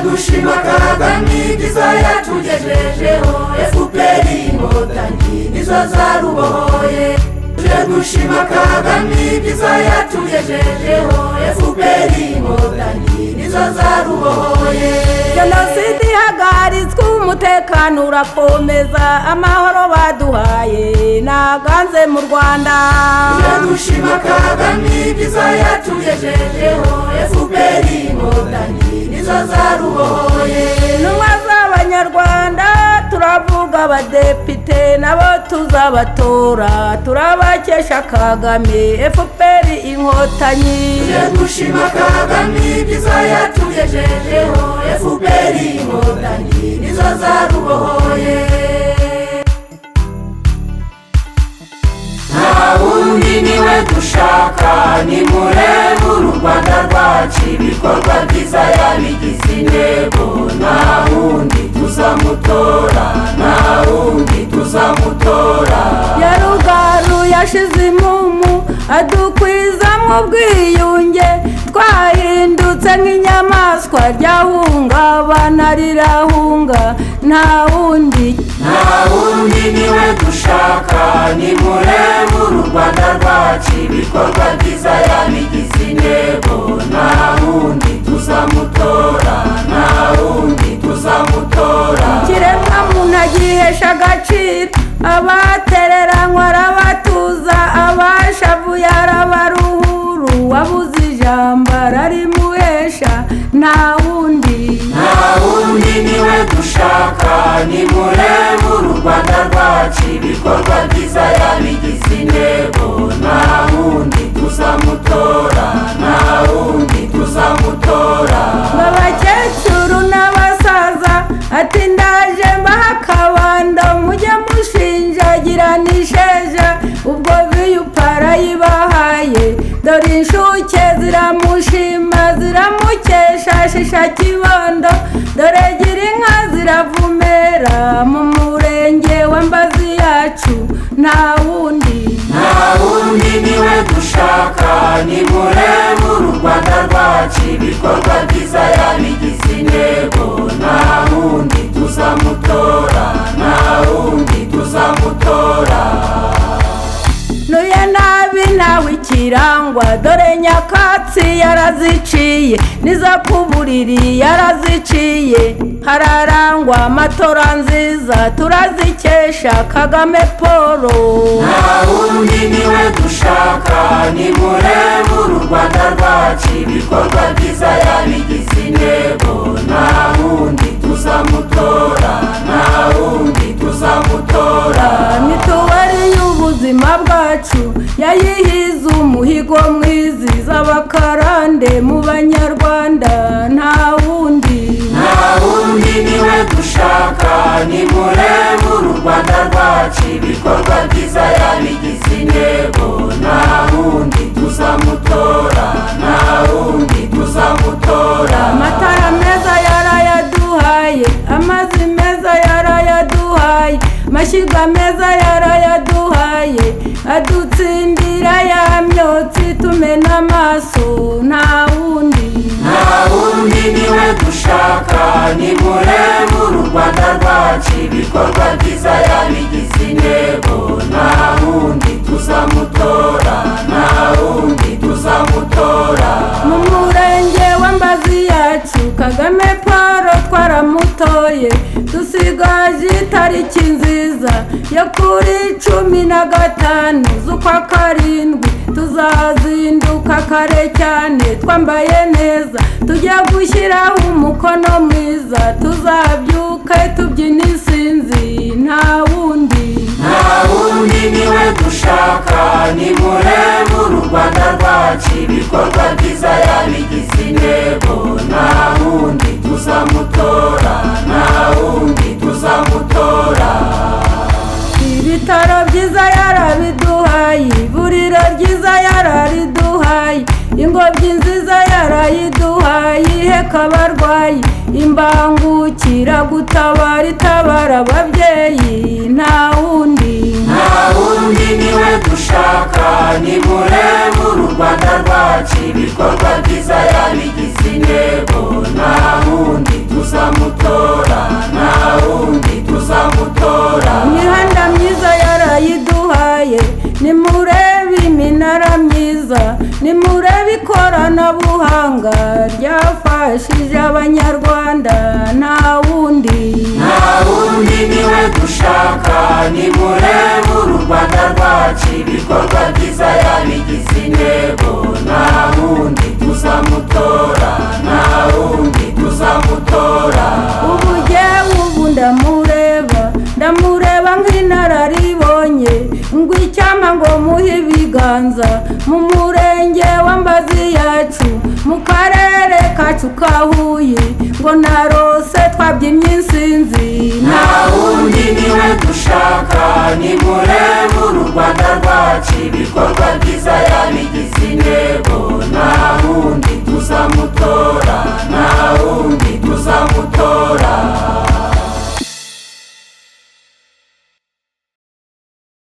gushima Kagame ibyiza yatugejejeho, FPR Inkotanyi nizo zarubohoye. Tuje gushima Kagame ibyiza yatugejejeho, FPR Inkotanyi nizo zarubohoye. Jenoside ihagaritswe, umutekano urakomeza, amahoro baduhaye naganze mu Rwanda. Tuje gushima Kagame ibyiza yatugejejeho, FPR Inkotanyi nizo zarubohoye. Intumwa z'Abanyarwanda turavuga, abadepite nabo tuzabatora, turabakesha Kagame FPR Inkotanyi. Tuje gushima Kagame ibyiza yatugejejeho, FPR Inkotanyi nizo zarubohoye. Nta wundi niwe dushaka, nimurebe u Rwanda rwacu, ibikorwa byiza yabigize intego. Nta wundi tuzamutora, nta wundi tuzamutora. Yarugaru yashize imumu, adukwizamo ubwiyunge, twahindutse nk'inyamaswa ryahungabana rirahunga. Nta wundi niwe dushaka, nimurebe u Rwanda rwacu, ibikorwa byiza yabigize intego. Nta wundi tuzamutora, nta wundi tuzamutora. ikiremwamuntu agihesha agaciro, abatereranywe arabatuza, abashavuye arabaruhuru, wabuze ijambo ararimuhesha. Nta wundi niwe dushaka, nimurebe u Rwanda rwacu, ibikorwa byiza yabigize intego. Nta wundi tuzamutora, nta wundi tuzamutora. abakecuru n'abasaza ati ndaje mbaha akabando, mujye mushinjagira n'isheja, ubwo viyupara yibahaye. Dore inshuke ziramushima ziramukesha, shisha kibondo, dore gira inka ziravumera mu murenge wa Mbazi yacu. Nta wundi niwe dushaka, nimurebe u Rwanda rwacu, ibikorwa byiza yabigize intego. Nta wundi tuzamutora, nta wundi tuzamutora. nuye nabi nawe ikirangwa, dore nyakatsi yaraziciye, nizo kuburiri yaraziciye. Hararangwa amatora nziza, turazikesha Kagame Paul. Nta wundi niwe dushaka, nimurebe u Rwanda rwacu, ibikorwa byiza yabigize intego. Nta wundi tuzamutora, nta wundi tuzamutora. Mituweli y'ubuzima bwacu yayihize umuhigo mwiziza, abakarande mu Banyarwanda. Nta wundi niwe dushaka, nimurebe u Rwanda rwacu, ibikorwa byiza yabigize intego. Nta wundi tuzamutora, nta wundi tuzamutora. amatara meza yarayaduhaye, amazi meza yarayaduhaye, amashyiga meza yarayaduhaye, adutsindira ya myotsi tumena amaso. Nta wundi niwe dushaka, nimurebe u Rwanda rwacu, ibikorwa byiza yabigize intego. Nta wundi tuzamutora, nta wundi tuzamutora. mu murenge wa Mbazi yacu, Kagame Paul twaramutoye, dusigaje itariki nziza yo kuri 15 z'ukwa karindwi. Tuzazinduka kare cyane twambaye neza, tujya gushyiraho umukono mwiza, tuzabyuke tubyina isinzi. Nta wundi niwe dushaka, nimurebe u Rwanda rwacu, ibikorwa byiza yabigize intego. Nta wundi tuzamutora, nta wundi tuzamutora. ibitaro byiza yarabiduhaye, ivuriro ryiza yarariduhaye, ingobyi nziza yarayiduhaye, iheka abarwayi, imbangukiragutabara itabara ababyeyi. Nta wundi niwe dushaka, nimurebe u Rwanda rwacu, ibikorwa byiza yabigize intego. Nta wundi ikoranabuhanga ryafashije abanyarwanda nta wundi niwe dushaka nimurebe uru Rwanda rwacu ibikorwa byiza yabigize intego nta wundi tuzamutora ubu jyewe ubu ndamureba nk'inararibonye ngo icyampa ngo muhe ibiganza mu murenge wa Mbazi yacu mu karere kacu ka Huye ngo narose twabyimye insinzi nta wundi niwe dushaka nimurebe uru Rwanda rwacu ibikorwa